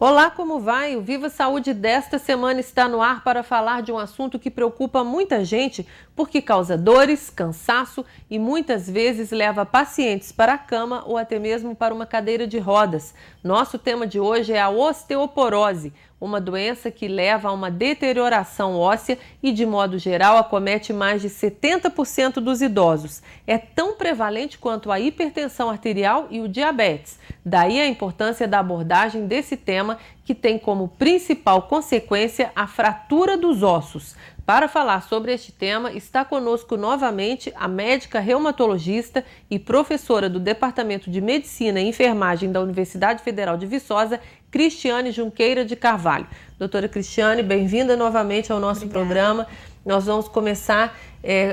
Olá, como vai? O Viva Saúde desta semana está no ar para falar de um assunto que preocupa muita gente porque causa dores, cansaço e muitas vezes leva pacientes para a cama ou até mesmo para uma cadeira de rodas. Nosso tema de hoje é a osteoporose, uma doença que leva a uma deterioração óssea e, de modo geral, acomete mais de 70% dos idosos. É tão prevalente quanto a hipertensão arterial e o diabetes. Daí a importância da abordagem desse tema, que tem como principal consequência a fratura dos ossos. Para falar sobre este tema, está conosco novamente a médica reumatologista e professora do Departamento de Medicina e Enfermagem da Universidade Federal de Viçosa, Cristiane Junqueira de Carvalho. Doutora Cristiane, bem-vinda novamente ao nosso programa. Nós vamos começar,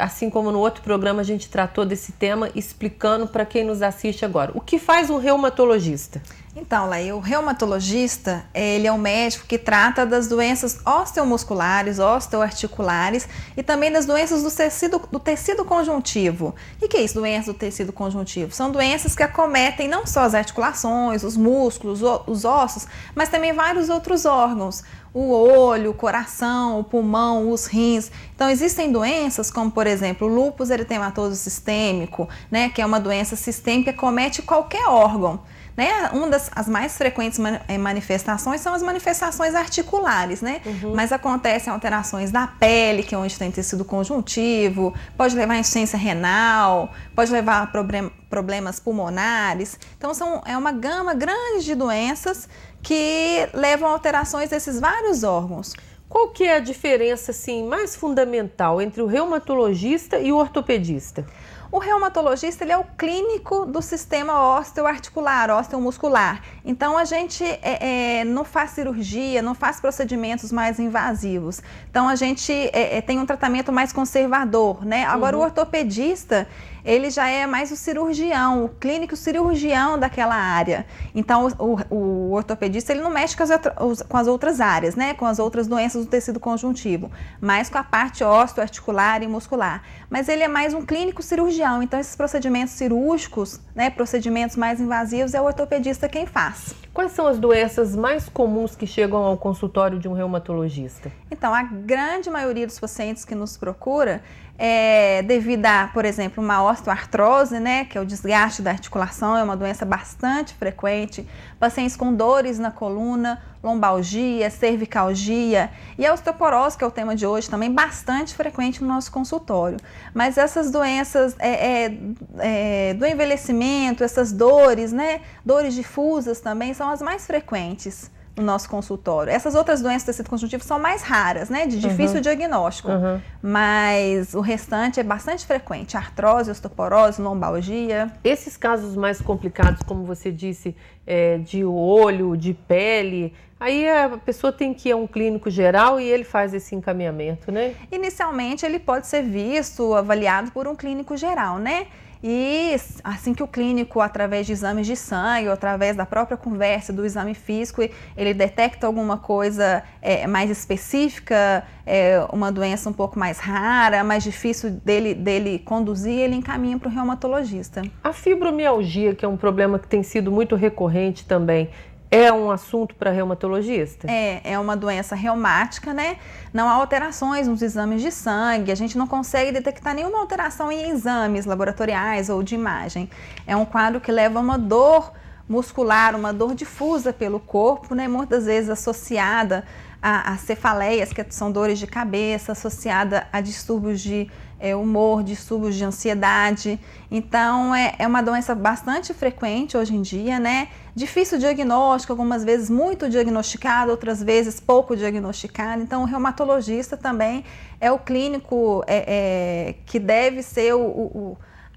assim como no outro programa a gente tratou desse tema, explicando para quem nos assiste agora. O que faz um reumatologista? Então, Laí, o reumatologista, ele é um médico que trata das doenças osteomusculares, osteoarticulares e também das doenças do tecido conjuntivo. O que é isso, doenças do tecido conjuntivo? São doenças que acometem não só as articulações, os músculos, os ossos, mas também vários outros órgãos. O olho, o coração, o pulmão, os rins. Então, existem doenças como, por exemplo, o lúpus eritematoso sistêmico, né, que é uma doença sistêmica que acomete qualquer órgão. Né? As mais frequentes manifestações são as manifestações articulares, né? Mas acontecem alterações da pele, que é onde tem tecido conjuntivo, pode levar a insuficiência renal, pode levar a problemas pulmonares. Então, é uma gama grande de doenças que levam a alterações desses vários órgãos. Qual que é a diferença assim, mais fundamental entre o reumatologista e o ortopedista? O reumatologista, ele é o clínico do sistema osteoarticular, osteomuscular. Então, a gente não faz cirurgia, não faz procedimentos mais invasivos. Então, a gente tem um tratamento mais conservador, né? Agora, o ortopedista, ele já é mais o cirurgião, o clínico cirurgião daquela área. Então, o ortopedista, ele não mexe com as outras áreas, né? Com as outras doenças do tecido conjuntivo, mas com a parte osteoarticular e muscular. Mas ele é mais um clínico cirurgião. Então, esses procedimentos cirúrgicos, né, procedimentos mais invasivos, é o ortopedista quem faz. Quais são as doenças mais comuns que chegam ao consultório de um reumatologista? Então, a grande maioria dos pacientes que nos procura devido a, por exemplo, uma osteoartrose, né, que é o desgaste da articulação, é uma doença bastante frequente, pacientes com dores na coluna, lombalgia, cervicalgia, e a osteoporose, que é o tema de hoje, também bastante frequente no nosso consultório. Mas essas doenças do envelhecimento, essas dores, né, dores difusas também são as mais frequentes no nosso consultório. Essas outras doenças do tecido conjuntivo são mais raras, né, de difícil diagnóstico, mas o restante é bastante frequente, artrose, osteoporose, lombalgia. Esses casos mais complicados, como você disse, de olho, de pele, aí a pessoa tem que ir a um clínico geral e ele faz esse encaminhamento, né? Inicialmente ele pode ser visto, avaliado por um clínico geral, né? E assim que o clínico, através de exames de sangue ou através da própria conversa, do exame físico, ele detecta alguma coisa mais específica, uma doença um pouco mais rara, mais difícil dele conduzir, ele encaminha para o reumatologista. A fibromialgia, que é um problema que tem sido muito recorrente também, é um assunto para reumatologista? É uma doença reumática, né? Não há alterações nos exames de sangue, a gente não consegue detectar nenhuma alteração em exames laboratoriais ou de imagem. É um quadro que leva a uma dor muscular, uma dor difusa pelo corpo, né? Muitas vezes associada a cefaleias, que são dores de cabeça, associada a distúrbios de humor, distúrbios de ansiedade. Então, é uma doença bastante frequente hoje em dia, né? Difícil diagnóstico, algumas vezes muito diagnosticado, outras vezes pouco diagnosticado. Então, o reumatologista também é o clínico que deve ser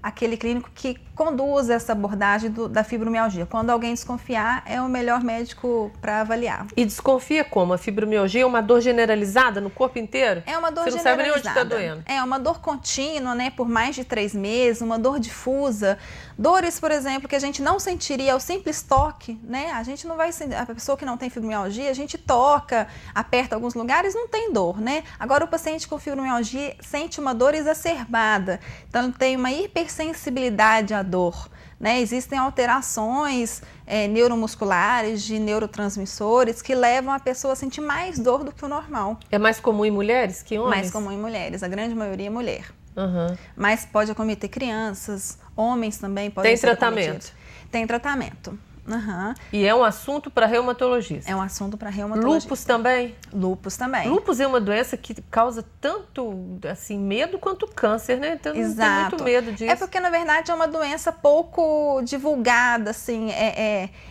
aquele clínico que conduz essa abordagem da fibromialgia. Quando alguém desconfiar, é o melhor médico para avaliar. E desconfia como? A fibromialgia é uma dor generalizada no corpo inteiro? É uma dor generalizada. Você não sabe nem onde está doendo. É uma dor contínua, né, por mais de 3 meses, uma dor difusa. Dores, por exemplo, que a gente não sentiria ao simples toque, né? A gente não vai sentir, a pessoa que não tem fibromialgia, a gente toca, aperta alguns lugares, não tem dor, né? Agora o paciente com fibromialgia sente uma dor exacerbada. Então tem uma hipersensibilidade à dor, né? Existem alterações neuromusculares, de neurotransmissores, que levam a pessoa a sentir mais dor do que o normal. É mais comum em mulheres que em homens? Mais comum em mulheres, a grande maioria é mulher. Uhum. Mas pode acometer crianças, homens também podem ser tratamento? acometidos. Tem tratamento. Uhum. E é um assunto para reumatologista? É um assunto para reumatologista. Lúpus também? Lúpus também. Lúpus é uma doença que causa tanto assim, medo quanto câncer, né? Então não Exato. tem muito medo disso. É porque, na verdade, é uma doença pouco divulgada, assim.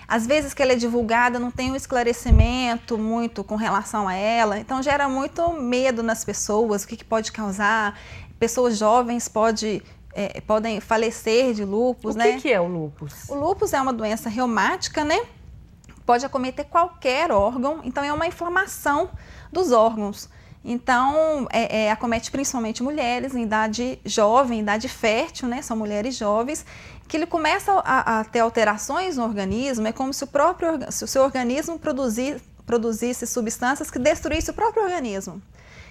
Às vezes que ela é divulgada, não tem um esclarecimento muito com relação a ela. Então, gera muito medo nas pessoas, o que pode causar. Pessoas jovens podem falecer de lúpus, né? O que é o lúpus? O lúpus é uma doença reumática, né? Pode acometer qualquer órgão, então é uma inflamação dos órgãos. Então, acomete principalmente mulheres em idade jovem, idade fértil, né? São mulheres jovens, que ele começa a ter alterações no organismo, é como se o seu organismo produzisse substâncias que destruíssem o próprio organismo.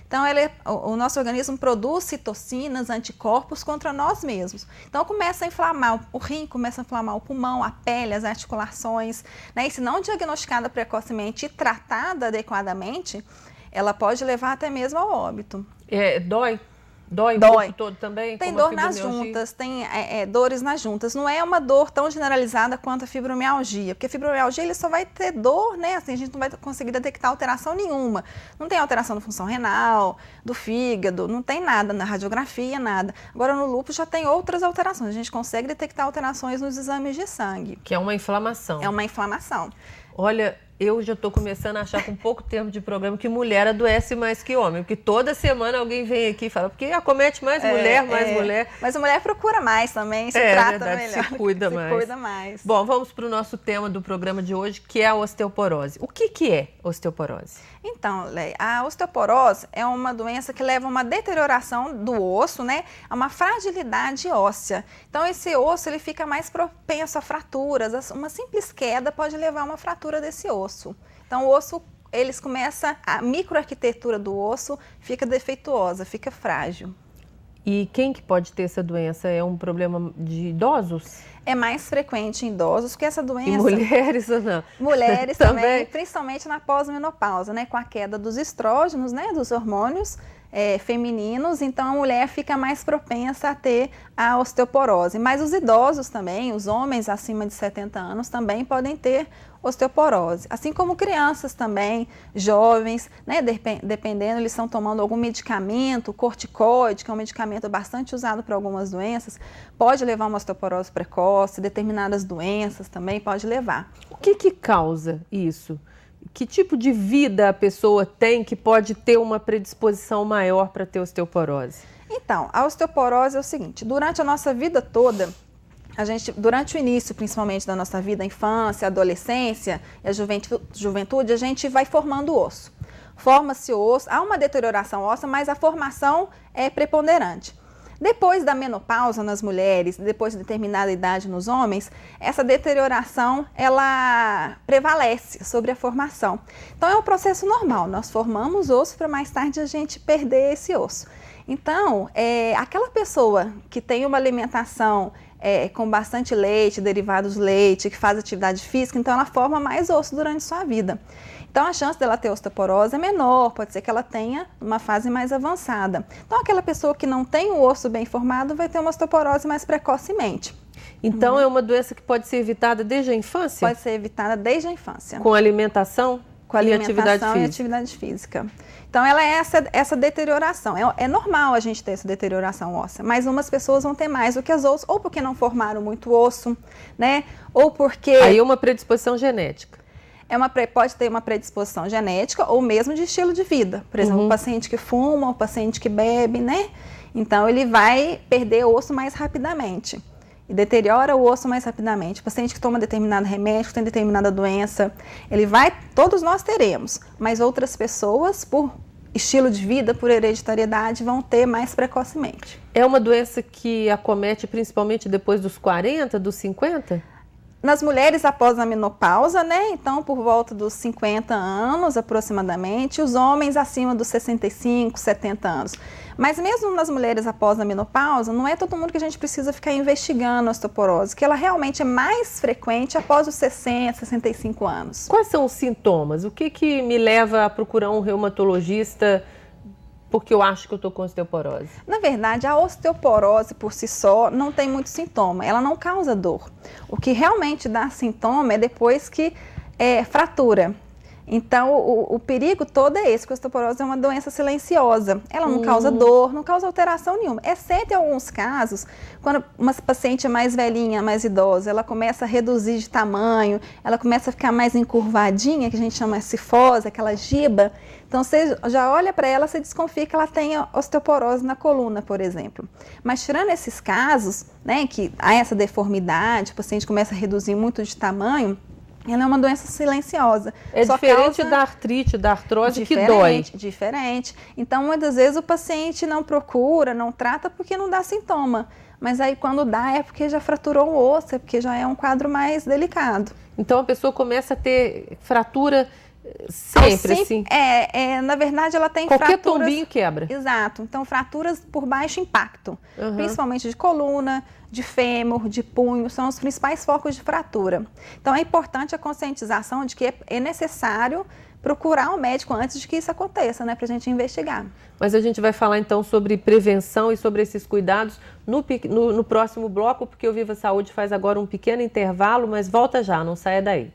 Então, o nosso organismo produz citocinas, anticorpos contra nós mesmos. Então, começa a inflamar o rim, começa a inflamar o pulmão, a pele, as articulações, né? E se não diagnosticada precocemente e tratada adequadamente, ela pode levar até mesmo ao óbito. Dói? Dói o corpo todo também? Tem dor nas juntas, tem dores nas juntas. Não é uma dor tão generalizada quanto a fibromialgia, porque a fibromialgia ele só vai ter dor, né? Assim, a gente não vai conseguir detectar alteração nenhuma. Não tem alteração da função renal, do fígado, não tem nada na radiografia, nada. Agora no lúpus já tem outras alterações. A gente consegue detectar alterações nos exames de sangue. Que é uma inflamação. É uma inflamação. Olha, eu já estou começando a achar com pouco tempo de programa que mulher adoece mais que homem. Porque toda semana alguém vem aqui e fala, porque acomete mais mulher. Mas a mulher procura mais também, se trata verdade, melhor. Se cuida mais. Bom, vamos para o nosso tema do programa de hoje, que é a osteoporose. O que é osteoporose? Então, Leia, a osteoporose é uma doença que leva a uma deterioração do osso, né? A uma fragilidade óssea. Então, esse osso ele fica mais propenso a fraturas. Uma simples queda pode levar a uma fratura desse osso. Então, o osso, a microarquitetura do osso fica defeituosa, fica frágil. E quem que pode ter essa doença? É um problema de idosos? É mais frequente em idosos, porque essa doença... E mulheres ou não? Mulheres também, principalmente na pós-menopausa, né? Com a queda dos estrógenos, né? Dos hormônios femininos, então a mulher fica mais propensa a ter a osteoporose. Mas os idosos também, os homens acima de 70 anos também podem ter osteoporose. Assim como crianças também, jovens, né? Dependendo, eles estão tomando algum medicamento, corticoide, que é um medicamento bastante usado para algumas doenças, pode levar a uma osteoporose precoce, determinadas doenças também pode levar. O que causa isso? Que tipo de vida a pessoa tem que pode ter uma predisposição maior para ter osteoporose? Então, a osteoporose é o seguinte, durante a nossa vida toda, durante o início, principalmente da nossa vida, a infância, a adolescência e a juventude, a gente vai formando o osso. Forma-se o osso, há uma deterioração óssea, mas a formação é preponderante. Depois da menopausa nas mulheres, depois de determinada idade nos homens, essa deterioração ela prevalece sobre a formação. Então é um processo normal, nós formamos osso para mais tarde a gente perder esse osso. Então, aquela pessoa que tem uma alimentação com bastante leite, derivados do leite, que faz atividade física, então ela forma mais osso durante sua vida. Então, a chance dela ter osteoporose é menor, pode ser que ela tenha uma fase mais avançada. Então, aquela pessoa que não tem o osso bem formado vai ter uma osteoporose mais precocemente. Então, é uma doença que pode ser evitada desde a infância? Pode ser evitada desde a infância. Com alimentação? Com alimentação e atividade física. Então, ela é essa deterioração. É normal a gente ter essa deterioração óssea, mas umas pessoas vão ter mais do que as outras, ou porque não formaram muito osso, né? Ou porque... Aí é uma predisposição genética. Pode ter uma predisposição genética ou mesmo de estilo de vida. Por exemplo, o paciente que fuma, o paciente que bebe, né? Então, ele vai perder osso mais rapidamente. E deteriora o osso mais rapidamente. O paciente que toma determinado remédio, que tem determinada doença, todos nós teremos, mas outras pessoas, por estilo de vida, por hereditariedade, vão ter mais precocemente. É uma doença que acomete principalmente depois dos 40, dos 50? Nas mulheres após a menopausa, né? Então, por volta dos 50 anos aproximadamente, os homens acima dos 65, 70 anos. Mas mesmo nas mulheres após a menopausa, não é todo mundo que a gente precisa ficar investigando a osteoporose, que ela realmente é mais frequente após os 60, 65 anos. Quais são os sintomas? O que me leva a procurar um reumatologista porque eu acho que eu estou com osteoporose? Na verdade, a osteoporose por si só não tem muito sintoma, ela não causa dor. O que realmente dá sintoma é depois que fratura. Então, o perigo todo é esse, que a osteoporose é uma doença silenciosa. Ela não causa dor, não causa alteração nenhuma. Exceto em alguns casos, quando uma paciente é mais velhinha, mais idosa, ela começa a reduzir de tamanho, ela começa a ficar mais encurvadinha, que a gente chama cifose, aquela giba. Então, você já olha para ela, você desconfia que ela tem osteoporose na coluna, por exemplo. Mas tirando esses casos, né, que há essa deformidade, o paciente começa a reduzir muito de tamanho, ela é uma doença silenciosa. É diferente da artrite, da artrose que dói. Diferente. Então, muitas vezes o paciente não procura, não trata porque não dá sintoma. Mas aí quando dá é porque já fraturou o osso, é porque já é um quadro mais delicado. Então a pessoa começa a ter fratura sempre, assim? Na verdade ela tem qualquer fraturas... tombinho quebra. Exato. Então fraturas por baixo impacto, principalmente de coluna, de fêmur, de punho, são os principais focos de fratura. Então é importante a conscientização de que é necessário procurar um médico antes de que isso aconteça, né, para a gente investigar. Mas a gente vai falar então sobre prevenção e sobre esses cuidados no próximo bloco, porque o Viva Saúde faz agora um pequeno intervalo, mas volta já, não saia daí.